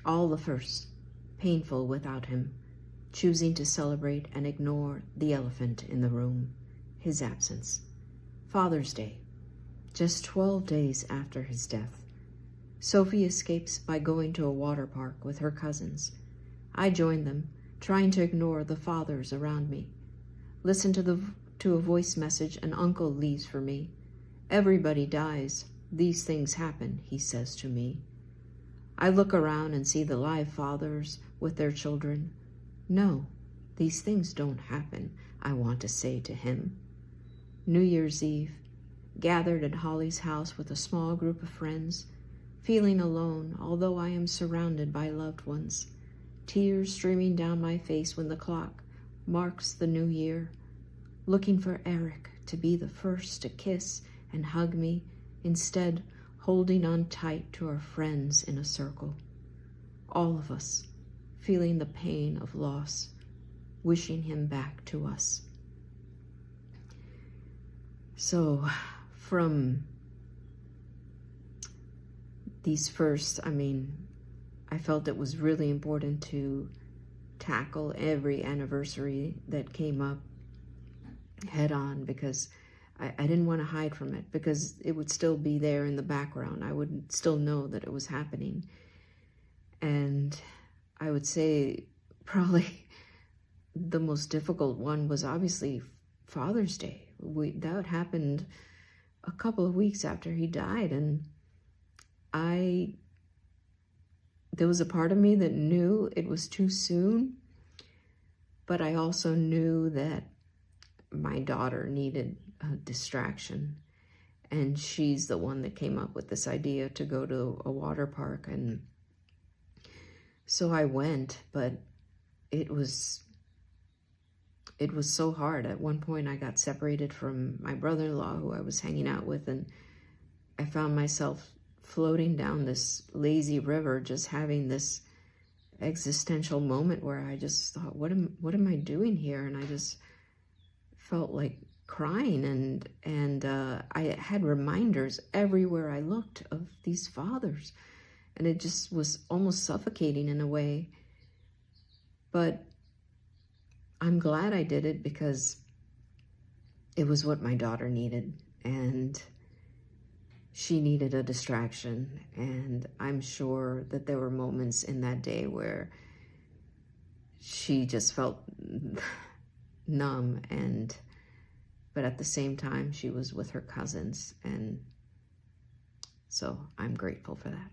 All the first, painful without him, choosing to celebrate and ignore the elephant in the room, his absence. Father's Day, just 12 days after his death. Sophie escapes by going to a water park with her cousins. I join them, trying to ignore the fathers around me. Listen to a voice message an uncle leaves for me. Everybody dies. These things happen, he says to me. I look around and see the live fathers with their children. No, these things don't happen, I want to say to him. New Year's Eve, gathered at Holly's house with a small group of friends, feeling alone, although I am surrounded by loved ones. Tears streaming down my face when the clock marks the new year. Looking for Eric to be the first to kiss and hug me, instead holding on tight to our friends in a circle. All of us feeling the pain of loss, wishing him back to us. So from these first, I felt it was really important to tackle every anniversary that came up head on, because I didn't want to hide from it, because it would still be there in the background. I would still know that it was happening. And I would say probably the most difficult one was obviously Father's Day. That happened a couple of weeks after he died, and there was a part of me that knew it was too soon, but I also knew that my daughter needed a distraction, and she's the one that came up with this idea to go to a water park. And so I went, but it was so hard. At one point I got separated from my brother-in-law, who I was hanging out with, and I found myself floating down this lazy river, just having this existential moment where I just thought, what am I doing here? And I just felt like crying, and I had reminders everywhere I looked of these fathers, and it just was almost suffocating in a way. But I'm glad I did it, because it was what my daughter needed, and she needed a distraction. And I'm sure that there were moments in that day where she just felt numb, but at the same time she was with her cousins, and so I'm grateful for that.